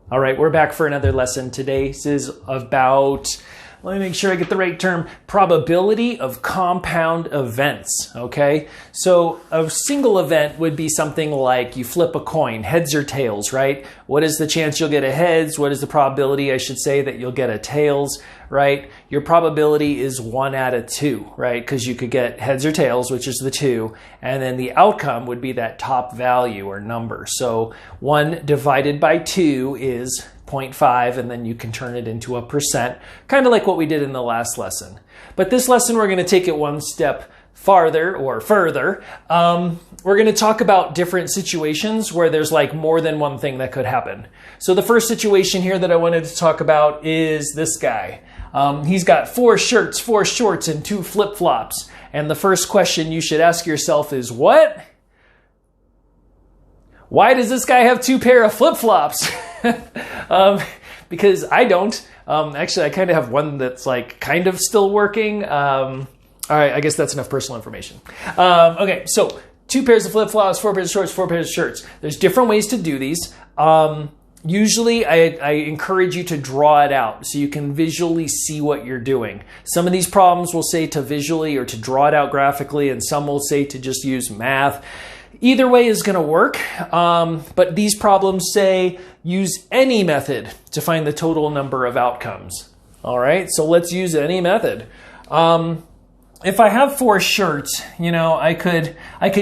All right, we're back for another lesson today. This is about, let me make sure I get the right term, probability of compound events, okay? So a single event would be something like you flip a coin, heads or tails, right? What is the chance you'll get a heads? What is the probability, I should say, that you'll get a tails, right? Your probability is 1 out of 2, right? Because you could get heads or tails, which is the 2, and then the outcome would be that top value or number. So 1 divided by 2 is 0.5, and then you can turn it into a percent, kind of like what we did in the last lesson. But this lesson, we're going to take it one step farther or further. We're going to talk about different situations where there's like more than one thing that could happen. So the first situation here that I wanted to talk about is this guy. He's got 4 shirts, 4 shorts, and 2 flip-flops. And the first question you should ask yourself is, what? Why does this guy have 2 pair of flip-flops? Because I don't. Actually, I kind of have one that's like kind of still working. All right, I guess that's enough personal information. Okay, so 2 pairs of flip-flops, 4 pairs of shorts, 4 pairs of shirts. There's different ways to do these. Usually, I encourage you to draw it out so you can visually see what you're doing. Some of these problems will say to visually or to draw it out graphically, and some will say to just use math. Either way is going to work, but these problems say use any method to find the total number of outcomes. All right, so let's use any method. If I have 4 shirts, you know, I could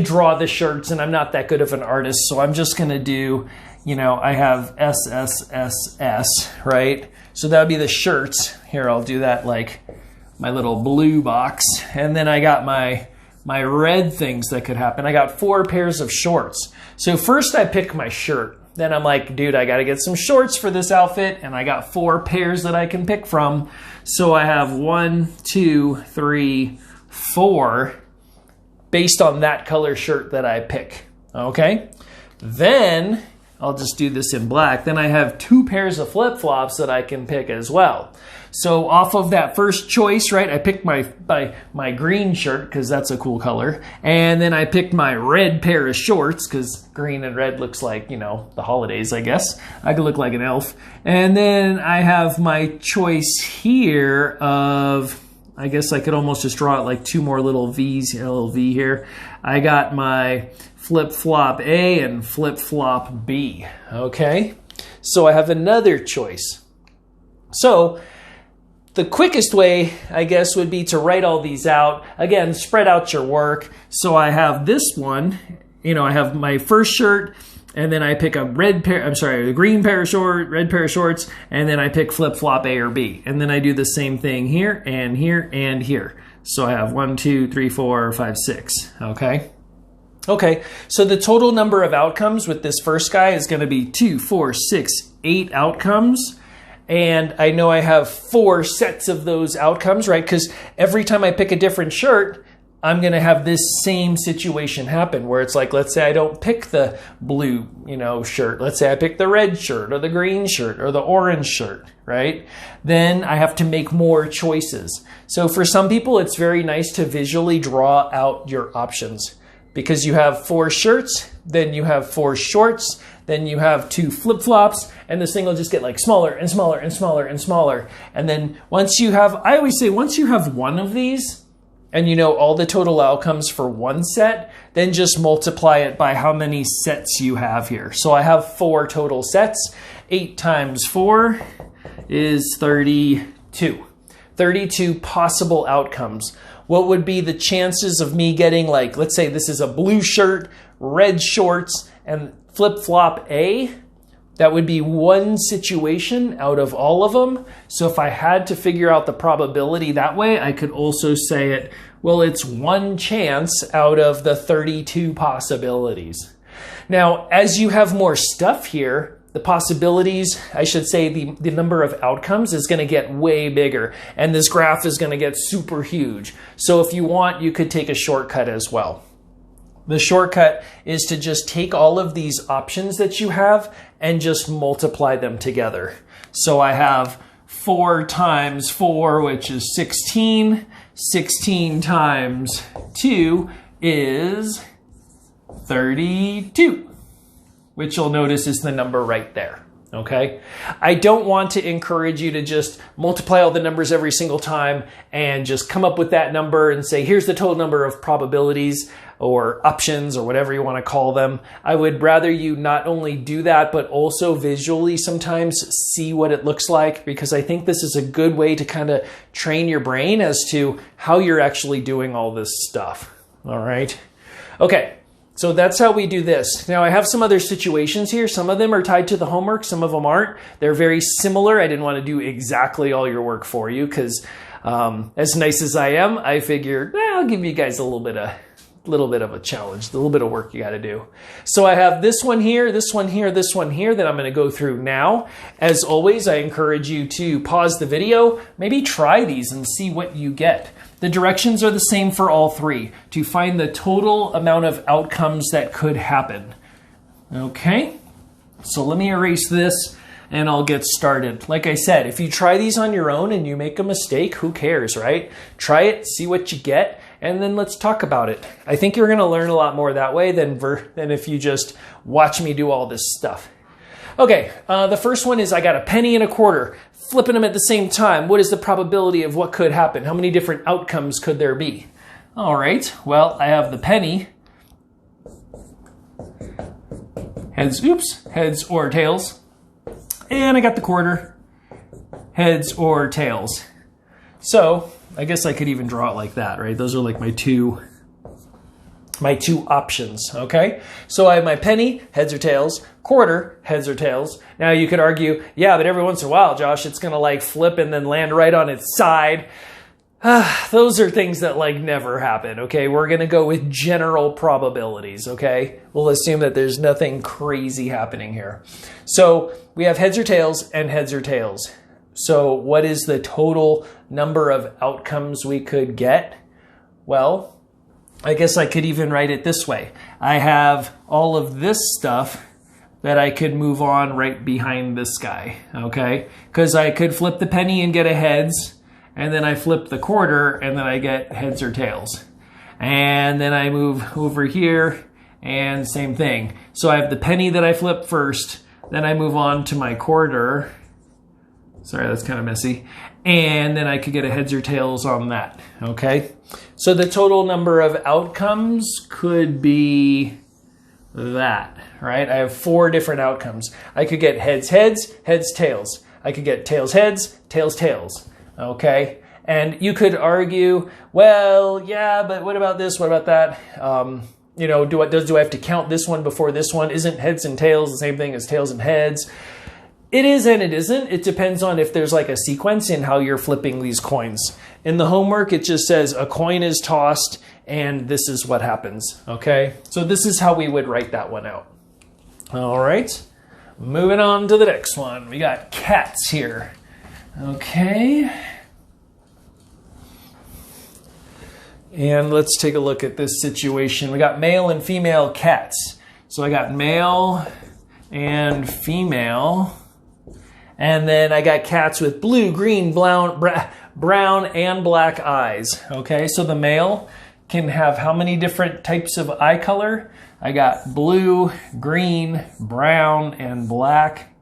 draw the shirts, and I'm not that good of an artist, so I'm just going to do, you know, I have SSSS, right? So that would be the shirts. Here, I'll do that like my little blue box, and then I got my red things that could happen. I got 4 pairs of shorts. So first I pick my shirt. Then I'm like, dude, I got to get some shorts for this outfit. And I got 4 pairs that I can pick from. So I have 1, 2, 3, 4 based on that color shirt that I pick. Okay. Then I'll just do this in black. Then I have 2 pairs of flip-flops that I can pick as well. So off of that first choice, right, I picked my green shirt because that's a cool color. And then I picked my red pair of shorts because green and red looks like, you know, the holidays, I guess. I could look like an elf. And then I have my choice here of, I guess I could almost just draw it like 2 more little V's, a little V here. I got my flip-flop A and flip-flop B, okay? So I have another choice. So the quickest way, I guess, would be to write all these out. Again, spread out your work. So I have this one, you know, I have my first shirt, and then I pick a green pair of shorts, red pair of shorts, and then I pick flip-flop A or B. And then I do the same thing here and here and here. So I have 1, 2, 3, 4, 5, 6, okay? Okay, so the total number of outcomes with this first guy is going to be 2, 4, 6, 8 outcomes. And I know I have 4 sets of those outcomes, right? Because every time I pick a different shirt, I'm going to have this same situation happen where it's like, let's say I don't pick the blue, you know, shirt. Let's say I pick the red shirt or the green shirt or the orange shirt, right? Then I have to make more choices. So for some people, it's very nice to visually draw out your options because you have 4 shirts, then you have 4 shorts, then you have 2 flip-flops, and this thing will just get like smaller and smaller and smaller and smaller. And then once you have, I always say, once you have 1 of these, and you know all the total outcomes for 1 set, then just multiply it by how many sets you have here. So I have 4 total sets. 8 times 4 is 32. 32 possible outcomes. What would be the chances of me getting, like, let's say this is a blue shirt, red shorts, and flip-flop A? That would be 1 situation out of all of them. So if I had to figure out the probability that way, I could also say it, well, it's 1 chance out of the 32 possibilities. Now, as you have more stuff here, the possibilities, I should say the number of outcomes is going to get way bigger. And this graph is going to get super huge. So if you want, you could take a shortcut as well. The shortcut is to just take all of these options that you have and just multiply them together. So I have 4 times 4, which is 16. 16 times 2 is 32. which you'll notice is the number right there. Okay, I don't want to encourage you to just multiply all the numbers every single time and just come up with that number and say, here's the total number of probabilities or options or whatever you want to call them. I would rather you not only do that, but also visually sometimes see what it looks like, because I think this is a good way to kind of train your brain as to how you're actually doing all this stuff. All right. Okay. So that's how we do this. Now I have some other situations here. Some of them are tied to the homework. Some of them aren't. They're very similar. I didn't want to do exactly all your work for you because as nice as I am, I figured I'll give you guys a little bit of a challenge, a little bit of work you got to do. So I have this one here, this one here, this one here that I'm going to go through now. As always, I encourage you to pause the video, maybe try these and see what you get. The directions are the same for all three to find the total amount of outcomes that could happen. Okay, so let me erase this and I'll get started. Like I said, if you try these on your own and you make a mistake, who cares, right? Try it, see what you get, and then let's talk about it. I think you're going to learn a lot more that way than if you just watch me do all this stuff. Okay, the first one is I got a penny and a quarter. Flipping them at the same time, what is the probability of what could happen? How many different outcomes could there be? All right, well, I have the penny. Heads or tails. And I got the quarter. Heads or tails. So I guess I could even draw it like that, right? Those are like my two options, okay? So I have my penny, heads or tails, quarter, heads or tails. Now you could argue, yeah, but every once in a while, Josh, it's gonna like flip and then land right on its side. Those are things that like never happen, okay? We're gonna go with general probabilities, okay? We'll assume that there's nothing crazy happening here. So we have heads or tails and heads or tails. So what is the total number of outcomes we could get? Well, I guess I could even write it this way. I have all of this stuff that I could move on right behind this guy, okay? Because I could flip the penny and get a heads, and then I flip the quarter, and then I get heads or tails. And then I move over here, and same thing. So I have the penny that I flip first, then I move on to my quarter. Sorry, that's kind of messy. And then I could get a heads or tails on that, okay? So the total number of outcomes could be that, right? I have 4 different outcomes. I could get heads, heads, heads, tails. I could get tails, heads, tails, tails, okay? And you could argue, well, yeah, but what about this? What about that? You know, do I have to count this one before this one? Isn't heads and tails the same thing as tails and heads? It is and it isn't. It depends on if there's like a sequence in how you're flipping these coins. In the homework, it just says a coin is tossed and this is what happens, okay? So this is how we would write that one out. All right, moving on to the next one. We got cats here, okay? And let's take a look at this situation. We got male and female cats. So I got male and female. And then I got cats with blue, green, brown, and black eyes. Okay, so the male can have how many different types of eye color? I got blue, green, brown, and black.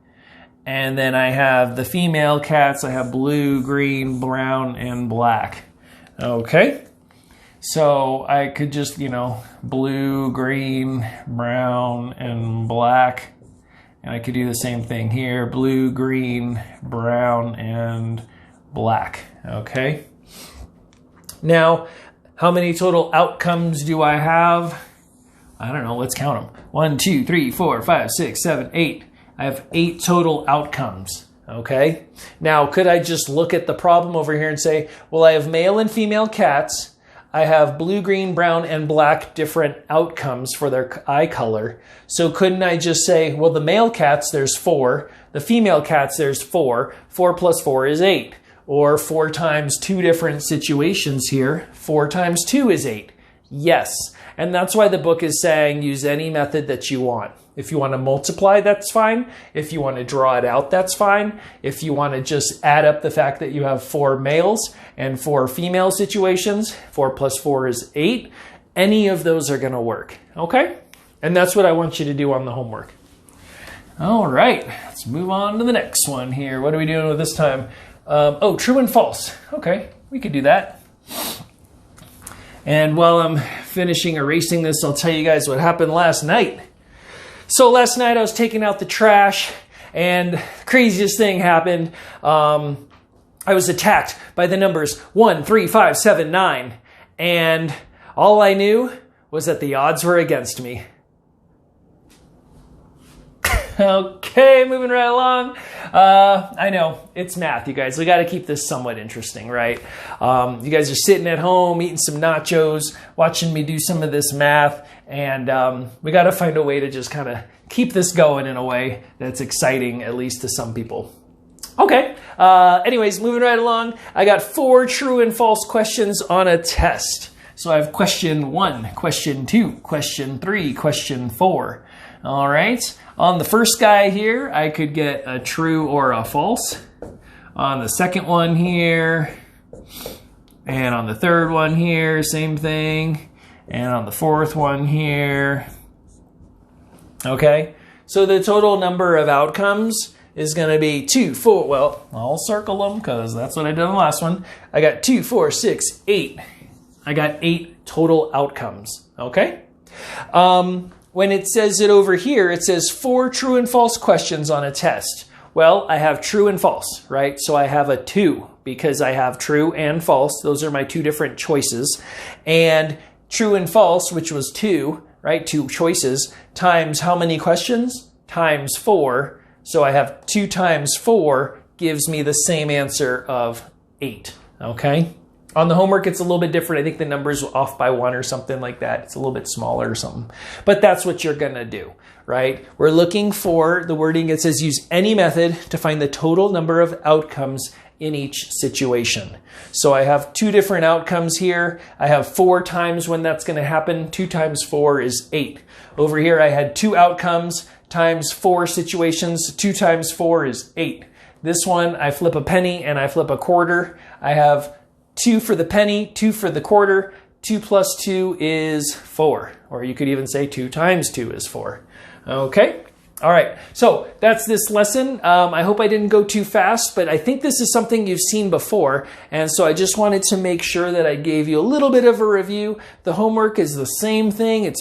And then I have the female cats. I have blue, green, brown, and black. Okay, so I could just, blue, green, brown, and black. And I could do the same thing here, blue, green, brown, and black, okay? Now, how many total outcomes do I have? I don't know, let's count them. 1, 2, 3, 4, 5, 6, 7, 8. I have 8 total outcomes, okay? Now, could I just look at the problem over here and say, well, I have male and female cats. I have blue, green, brown, and black different outcomes for their eye color. So couldn't I just say, well, the male cats, there's 4. The female cats, there's 4. 4 plus 4 is 8. Or 4 times 2 different situations here. 4 times 2 is 8. Yes. And that's why the book is saying use any method that you want. If you want to multiply, that's fine. If you want to draw it out, that's fine. If you want to just add up the fact that you have 4 males and 4 female situations, 4 plus 4 is 8, any of those are going to work, okay? And that's what I want you to do on the homework. All right, let's move on to the next one here. What are we doing with this time? Oh, true and false. Okay, we could do that. And while I'm finishing erasing this, I'll tell you guys what happened last night. So last night I was taking out the trash, and the craziest thing happened. I was attacked by the numbers 1, 3, 5, 7, 9, and all I knew was that the odds were against me. Okay, moving right along. I know, it's math, you guys. We got to keep this somewhat interesting, right? You guys are sitting at home, eating some nachos, watching me do some of this math, and we got to find a way to just kind of keep this going in a way that's exciting, at least to some people. Okay, anyways, moving right along. I got 4 true and false questions on a test. So I have question 1, question 2, question 3, question 4. All right. On the first guy here, I could get a true or a false. On the second one here, and on the third one here, same thing. And on the fourth one here. Okay, so the total number of outcomes is going to be 2, 4. Well, I'll circle them because that's what I did on the last one. I got 2, 4, 6, 8. I got 8 total outcomes. Okay. When it says it over here, it says 4 true and false questions on a test. Well, I have true and false, right? So I have a 2 because I have true and false. Those are my 2 different choices. And true and false, which was 2, right? 2 choices times how many questions? Times 4. So I have 2 times 4 gives me the same answer of 8, okay? On the homework, it's a little bit different. I think the number's off by 1 or something like that. It's a little bit smaller or something. But that's what you're going to do, right? We're looking for the wording. It says use any method to find the total number of outcomes in each situation. So I have 2 different outcomes here. I have 4 times when that's going to happen. 2 times 4 is 8. Over here, I had 2 outcomes times 4 situations. 2 times 4 is 8. This one, I flip a penny and I flip a quarter. I have 2 for the penny, 2 for the quarter. 2 plus 2 is 4. Or you could even say 2 times 2 is 4. Okay? All right. So that's this lesson. I hope I didn't go too fast, but I think this is something you've seen before. And so I just wanted to make sure that I gave you a little bit of a review. The homework is the same thing. It's,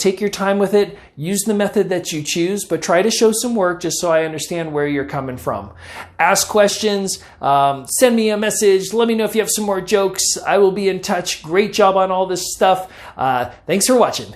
take your time with it. Use the method that you choose, but try to show some work just so I understand where you're coming from. Ask questions. Send me a message. Let me know if you have some more jokes. I will be in touch. Great job on all this stuff. Thanks for watching.